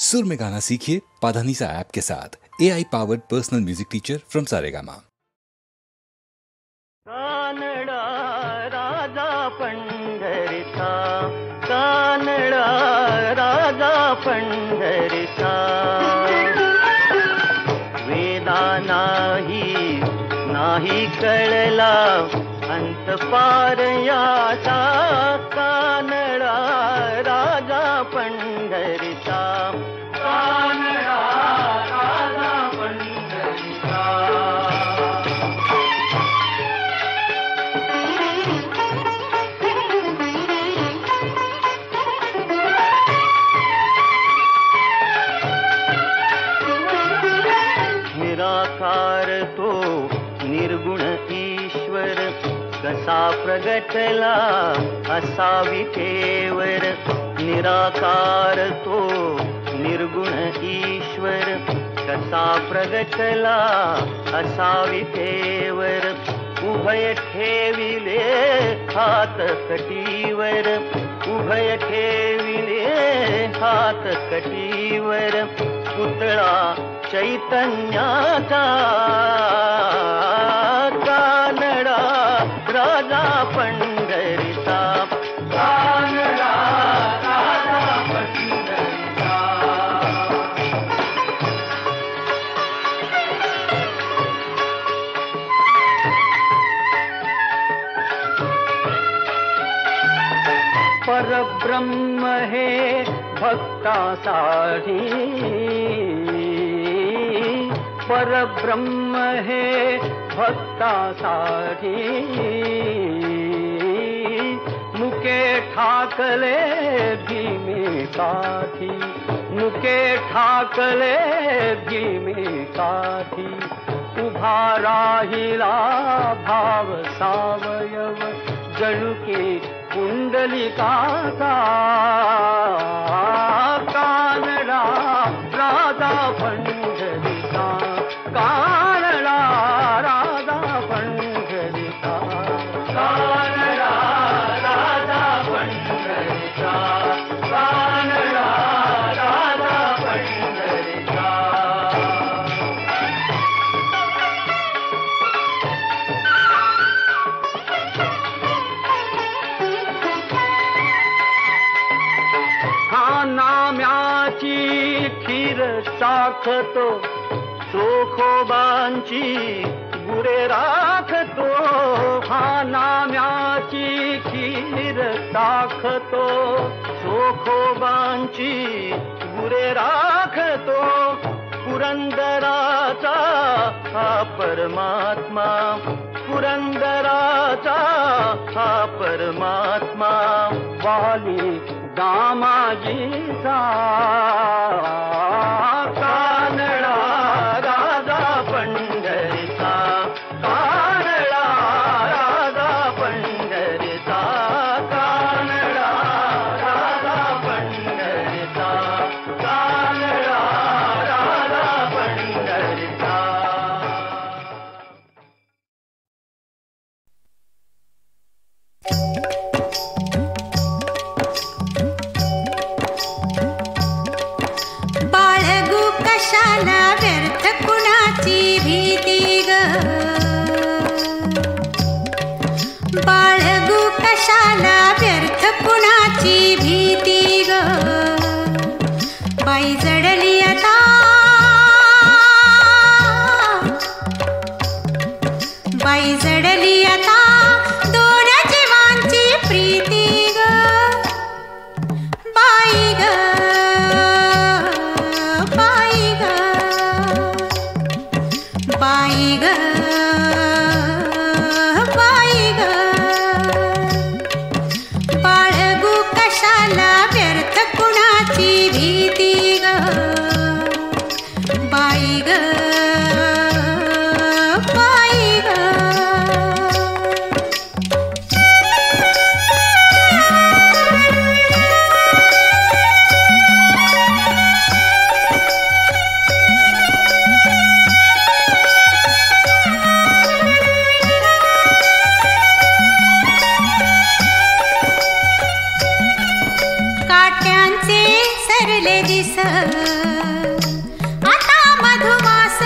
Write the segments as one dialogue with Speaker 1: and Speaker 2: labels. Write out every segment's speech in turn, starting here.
Speaker 1: सुर में गाना सीखिए पाधानीसा ऐप के साथ। AI powered personal music teacher from Saregama.
Speaker 2: कानडा राजा पंढरीचा, कानडा राजा पंढरीचा, वेदा नाही कळला अंत पार याचा, कानडा राजा पंढरीचा, कानडा राजा पंढरीचा। निराकार तो निर्गुण ईश्वर, कसा प्रगटला असावी केवर। निराकार तो निर्गुण ईश्वर, कसा प्रगटला असावी केवर। उभय ठेविले हात कटीवर, उभय ठेविले हात कटीवर। पुतळा चैतन्याचा, कानडा राजा पंढरीचा, कानडा राजा पंढरीचा। परब्रह्म हे भक्तासाठी, परब्रह्म हे भक्तासाठी। मुके ठाकले भीमेकाठी, मुके ठाकले भीमेकाठी। उभा राहिला भाव सावयव, जणू की कुंडलिकाचा, कानडा राजा पंढरीचा, कानडा राजा पंढरीचा, कानडा राजा पंढरीचा, कानडा राजा पंढरीचा। हा नाम्याची खीर चाखतो, चोखोबांची गुरे राखतो। हा नाम्याची खीर चाखतो, चोखोबांची गुरे राखतो। पुरंदराचा हा परमात्मा, पुरंदराचा हा परमात्मा। वाली दामाजीचा, कानडा राजा पंढरीचा, कानडा राजा पंढरीचा, कानडा राजा पंढरीचा, कानडा राजा पंढरीचा।
Speaker 3: कशाला व्यर्थ कुणाची भीती ग, बाळगू कशाला व्यर्थ कुणाची भीती ग। बाई जडली आता, बाई जडली आता, दोन जीवांची प्रीती ग। बाई ग, बाई ग, बाई ग, बाई ग। बाळगू कशाला व्यर्थ कुणाची भीती ग, बाई ग, बाई ग। दिस आता मधुमास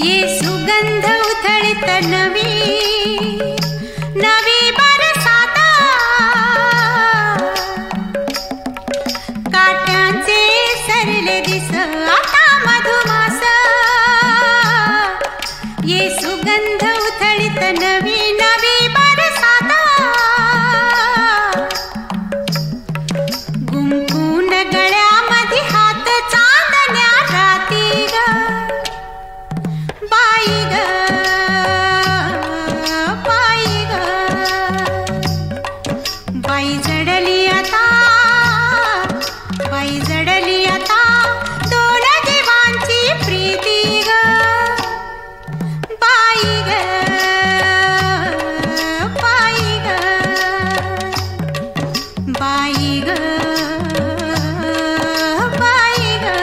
Speaker 3: ये सुगंध उथळीत नवी नवी बरसात काट्यांचे सरले दिस आता मधुमास ये सुगंध उथळीत नवी नवी बरसात गुंफून गळ्यामध्ये हात चांदण्या राती ग बाई ग बाई ग बाई जडली आता बाई जडली आता दोन जीवांची प्रीती ग बाई ग बाई ग बाई ग बाई ग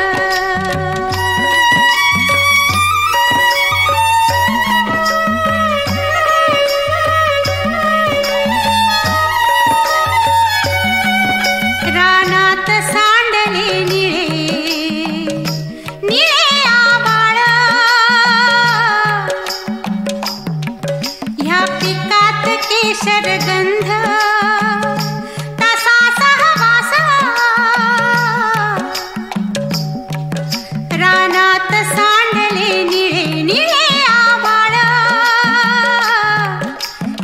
Speaker 3: रानात सांडले निळे निळे आभाळ ह्या पिकात केशर गंध तसा सहवास रानात सांडले निळे निळे आभाळ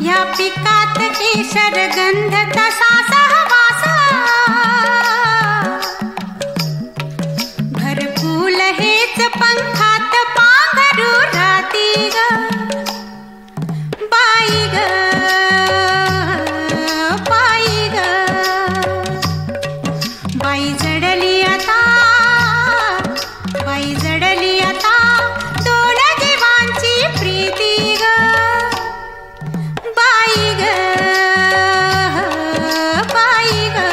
Speaker 3: ह्या पिकात केशर गंध तसा सहवास घरकुल हेच पंखात पांघरू राती ग बाई ग बाई ग बाई जडली आता बाई जडली आता दोन जीवांची प्रीती ग बाई ग बाई ग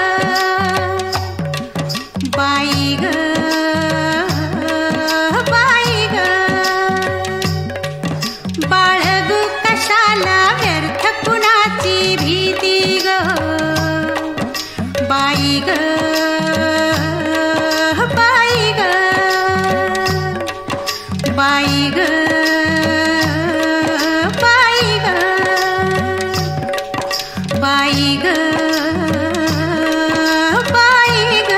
Speaker 3: बाई ग बाई ग बाळगू कशाला व्यर्थ कुणाची भीती ग बाई ग बाई ग बाई ग बाई ग बाई ग बाई ग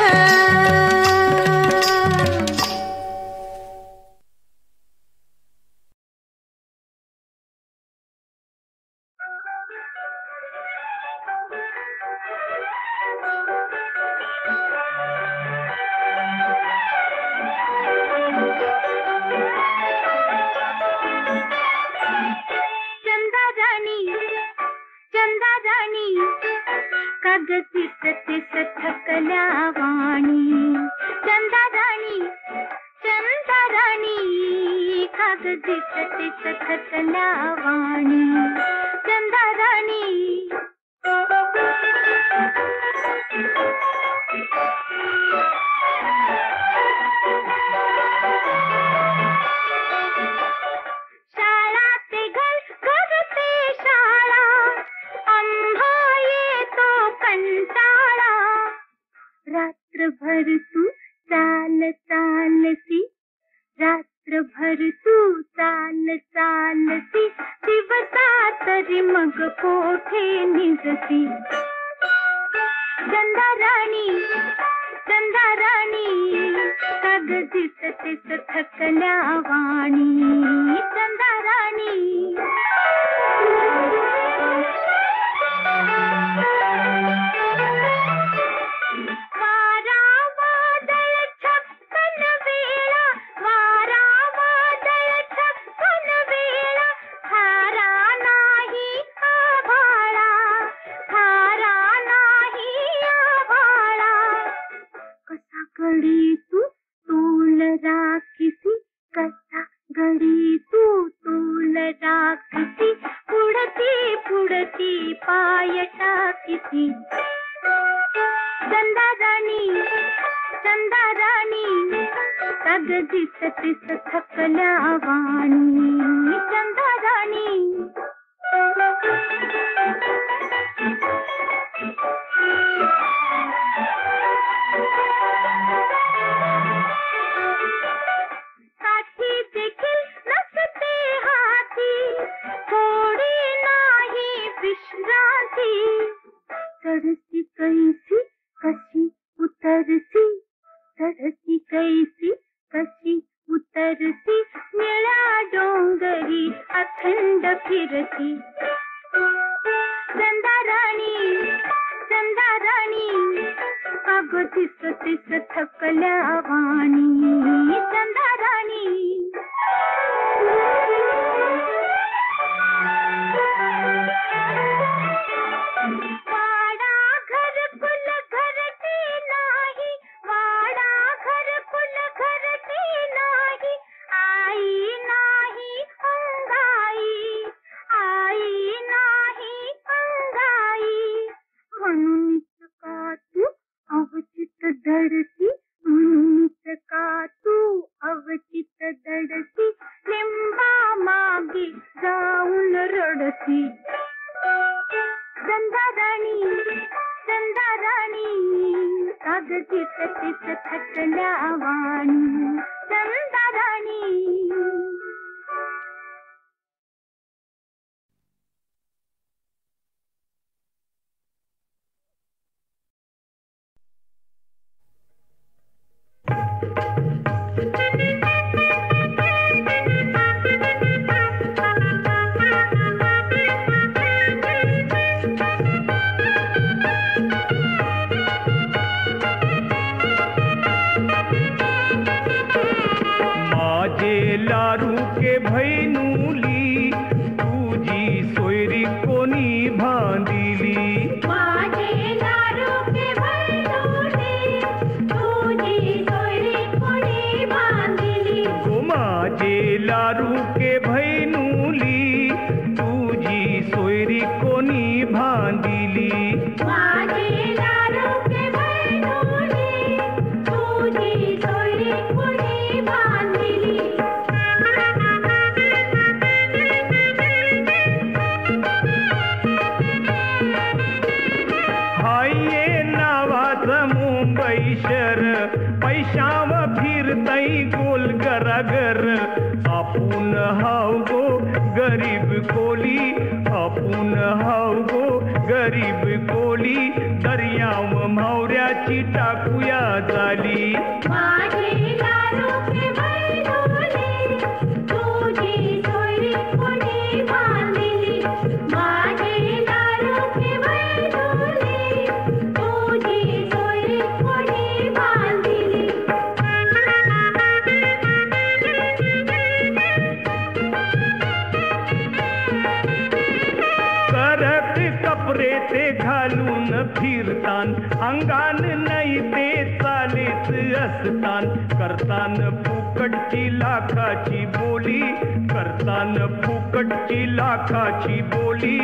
Speaker 3: चंदा राणी कागदी सतीस थकल्या वाणी चंदा राणी कागदी सतीस थकल्या वाणी चंदा राणी शाळा ते घर घर ते शाळा आंबा येतो कंटाळा रात्रभर तू चाल चालती रात्रभर तू चाल चालती दिवसा तरी मग कोठे निजती चंदा राणी कागदी सतीस थकल्या वाणी चंदा राणी वारा वादळ छप्पन वेळा वारा वादळ छप्पन वेळा थारा नाही आभाळा कसा गडी तू तोल राखीसी कसा गडी तू तोल राखीसी पुढती पुढती पाय टाकीसी चंदा राणी कागदी सतीस थकल्या वाणी चंदा राणी
Speaker 4: तरसी तरसी कैसी कशी उतरसी निळा डोंगरी अखंड फिरती चंदाराणी चंदाराणी अगं तिस तिस थकल्या वाणी चंदाराणी वाडा घरकुल घरटी नाही वाडा घरकुल घरटी नाही आई नाही अंगाई आई नाही अंगाई म्हणूनच का तू अवचित दडती म्हणूनच का तू अवचित दडती लिंबा मागे जाऊन रडती चंदाराणी चंदाराणी कागदी ततीच थकल्या वाणी चंदाराणी
Speaker 2: लारू के भैनुली तुझी सोयरी कोणी बांधिली
Speaker 4: माझे लारू के भैनुली तुझी सोयरी कोणी बांधिली
Speaker 2: गो माझे लारू के भैनुली तुझी सोयरी कोणी बांधिली
Speaker 4: माझे लारू के भैनुली तुझी सोयरी कोणी बांधिली
Speaker 2: पैशर पैशाव फिरतई गोल गरागर आपण हाव गो गरीब कोली आपण हाव गो गरीब कोली दर्याव म्हावऱ्याची टाकूया झाली
Speaker 4: माझे लारू के भैनुली तुझी सोयरी कोणी बांधिली माझे लारू के भैनुली तुझी सोयरी कोणी बांधिली
Speaker 2: करत कपरे ते घालून फिरतान अंगान नाही ते चालेच असतान करतान फुकटची लाखाची बोली करतान फुकटची लाखाची बोली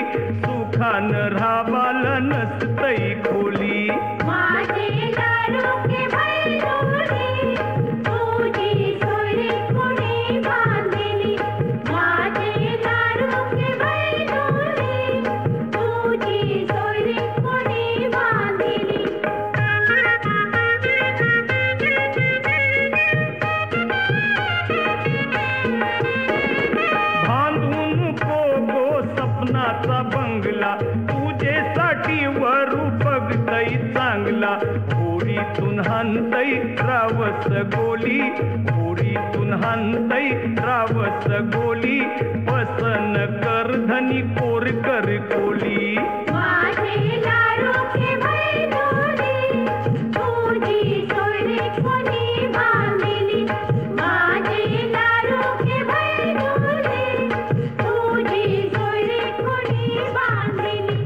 Speaker 2: सुखान राहावाल नसतई खोली
Speaker 4: माझे लारू के भैनुली तुझी सोयरी कोणी बांधिली माझे लारू के भैनुली तुझी सोयरी कोणी बांधिली
Speaker 2: बांधून पोगो सपनाचा बंगला तुझेसाठी वरू बघतई चांगला होडीतून हानतई रावस गोली होडीतून हानतई रावस गोली पसन कर धनी कोर कर कोली
Speaker 4: माझे लारू के भैनुली तुझी सोयरी कोणी बांधिली माझे लारू के भैनुली तुझी सोयरी कोणी बांधिली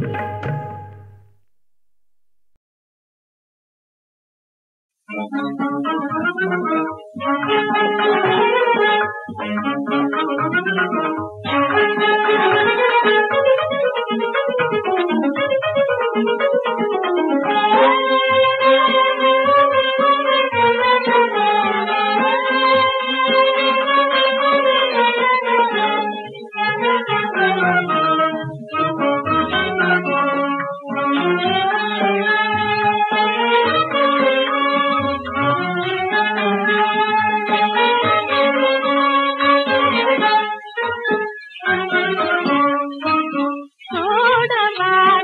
Speaker 4: छोड़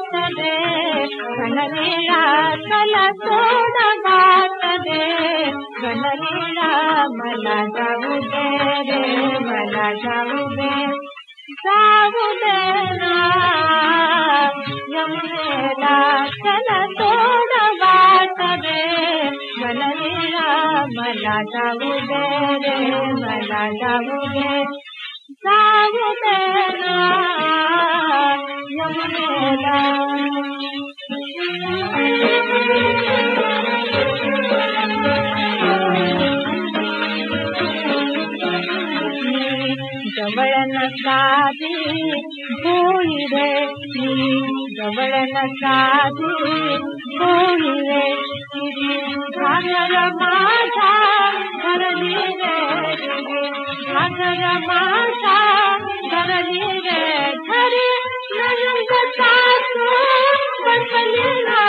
Speaker 4: मला जाऊ दे रे मला जाऊ दे जाऊ दे ना यमुनेला चला तोड वाट दे बनलेला मला जाऊ दे रे मला जाऊ दे जाऊ दे ना यमुनेला जवळ नसावी होई रे जवळ नसावी होई रे सागर माझा धरली रे सागर माझा धरली रे धरी नयन सासू बसले ना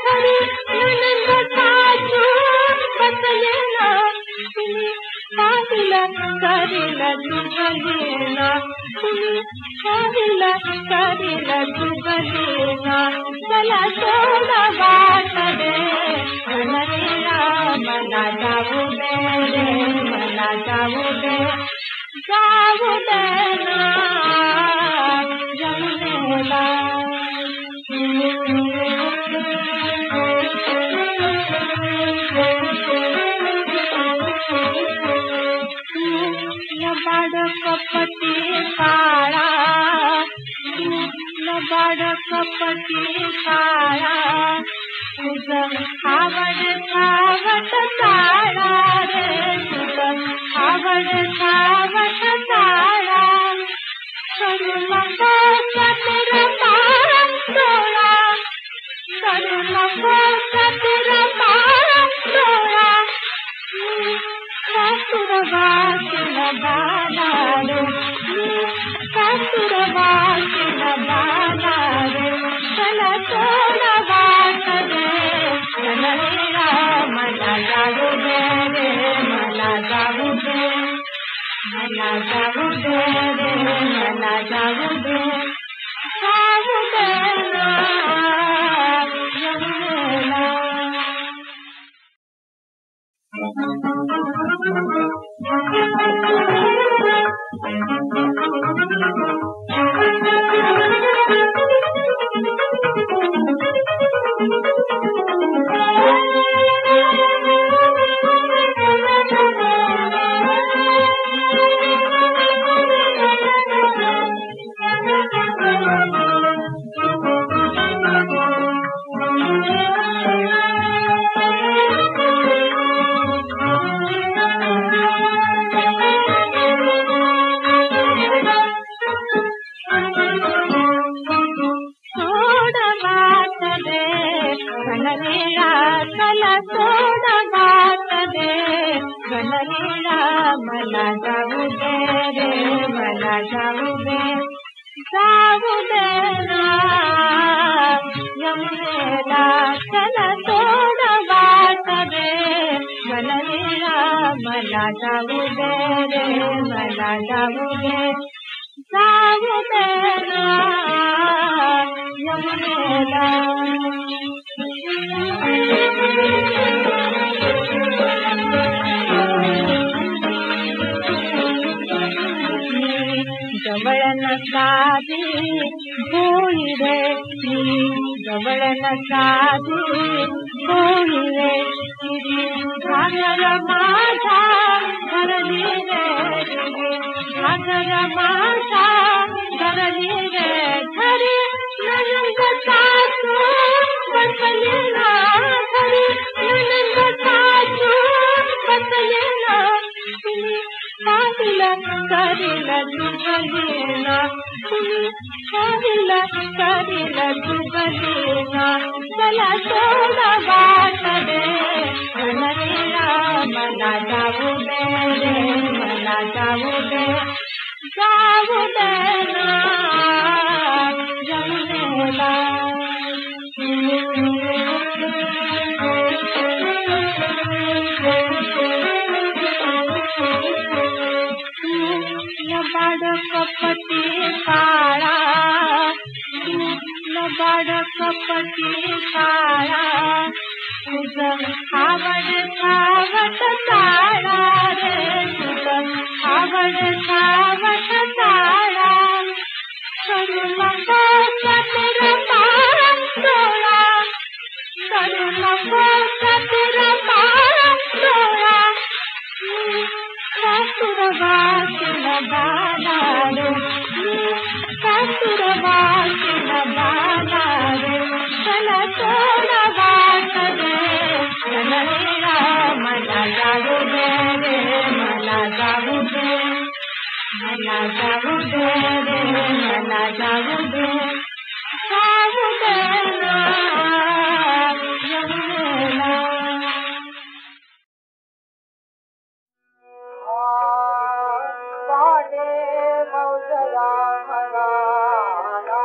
Speaker 4: धरी नयन सासू बसले ना काहिला करीला तुझलेना तुम्ही काहिला करीला तुझलेना चला सोडा वाट दे बनलेला मला जाऊ दे रे मला जाऊ दे ना यमुनेला बाड कपटी काळा बाड कपटी काळा तुझ आवड सावट काळा रे तुझ आवड सावट काळा करू नको चतुर पार डोळा करू नको चतुर पार डोळा सासुरवासीन बाला रे सासुरवासीन बाला रे चला तोड वाट दे बनलेला मला जाऊ दे रे मला जाऊ दे मला जाऊ दे रे मला जाऊ दे ना यमुनेला मला जाऊ दे रे मला जाऊ दे ना यमुनेला चला तोड वाट दे बनलेला मला जाऊ दे रे मला जाऊ दे ना यमुनेला जवळ नसावी होई रे जवळ नसावी होई रे सागर माझा धरली रे सागर माझा धरली रे धरी नयन सासू बसले ना धरी नयन सासू बसले ना काहिला करीला तुझलेना तुम्ही काहिला करीला तुझलेना चला सोडा वाट दे बनलेला मला जाऊ दे रे मला जाऊ दे ना यमुनेला बाड कपटी काळा बाड कपटी काळा तुझ आवड सावट काळा पडसावत ताळा करू नको चतुर पांडोळा करू नको चतुर पांडोळा चतुर वाचन बाला रे चतुर वाचन बाला रे चला थोडा वाट दे चला मला जाऊ दे रे मला जाऊ दे मला जाऊ दे रे मला जाऊ दे जाऊ दे ना यमुनेला वाडे मौजया मनाला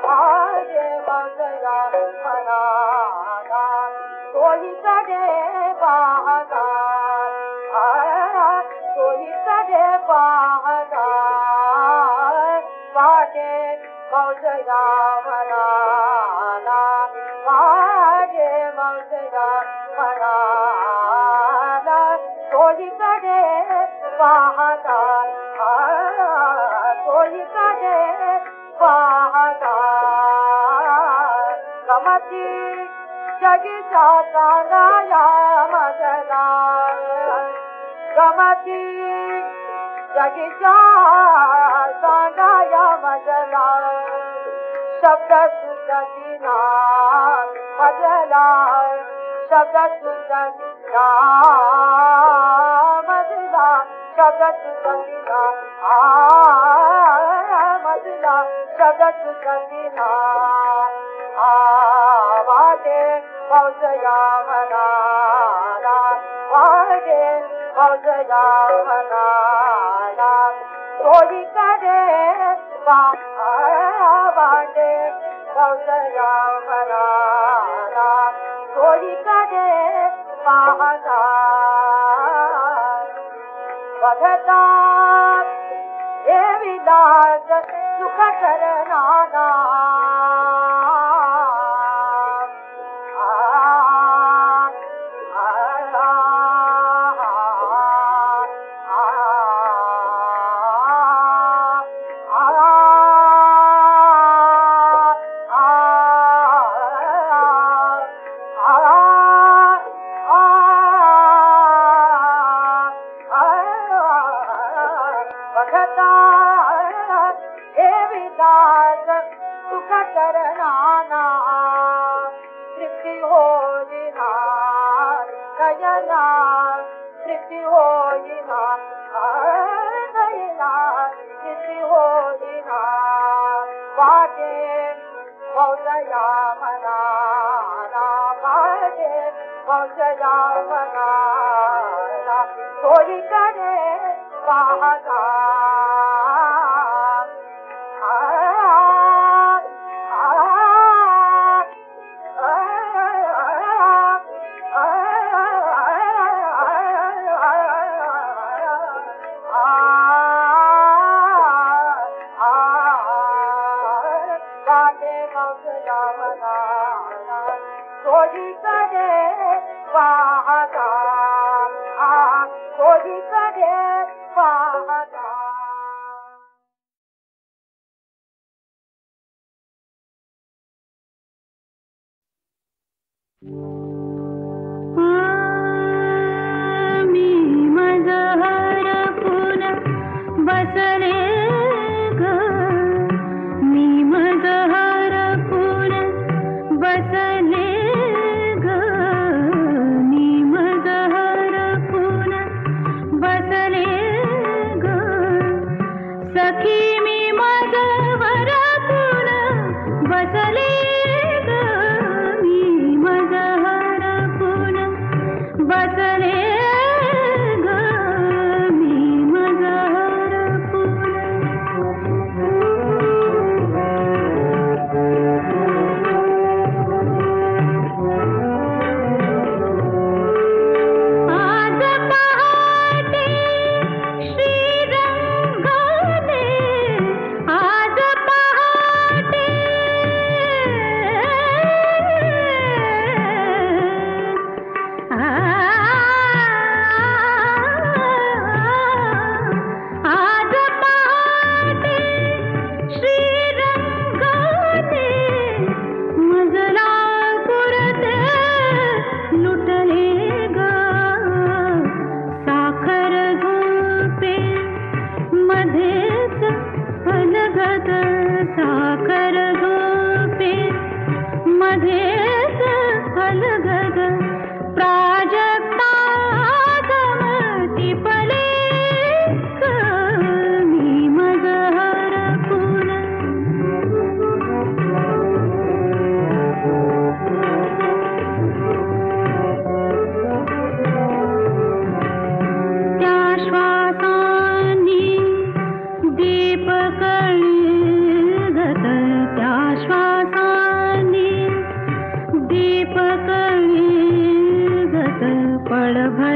Speaker 4: वाडे मौजया मनाला कोणी कडे पाहता कोणी कडे पाहता वाडे मौजया मनाला वाडे मौजया मनाला कोणी कडे पाहता कोणी कडे पाहता गमती जगीचा चांगला मजला गमती जगीचा चांगला मजला शब्द सुचतीना मजला शब्द सुचतीना मजला शब्द सुचतीना मजला शब्द सुचतीना वाटे मौजया मनाला वाटे मौजया मनाला कोणी कडे वाटे मौजया मनाला कोणी कडे पाहता बघता हे विलास सुख करणारा बघता हे विलास सुख करणाना तृप्ती होईना नयना तृप्ती होईना नयना तृप्ती होईना वाटे मौजया मनाला वाटे मौजया मनाला कोणी कडे पाहता कोणी कडे पाहता कोणी कडे पाहता
Speaker 5: मी मजहरपून बसले ग मी मजहरपून बसले ग मी मजहरपून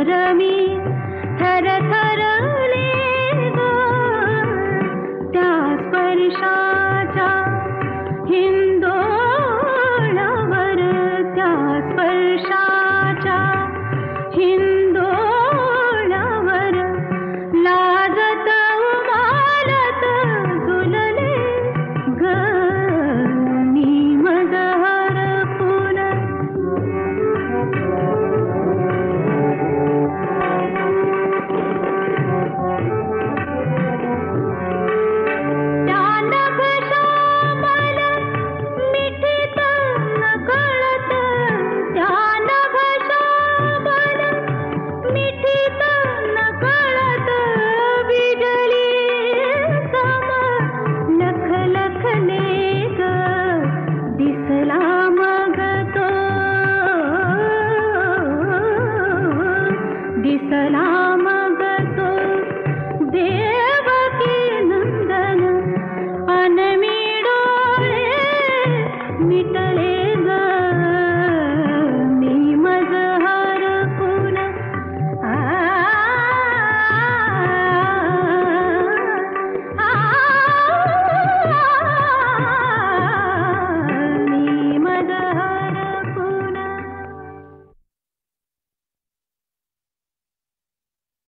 Speaker 5: घर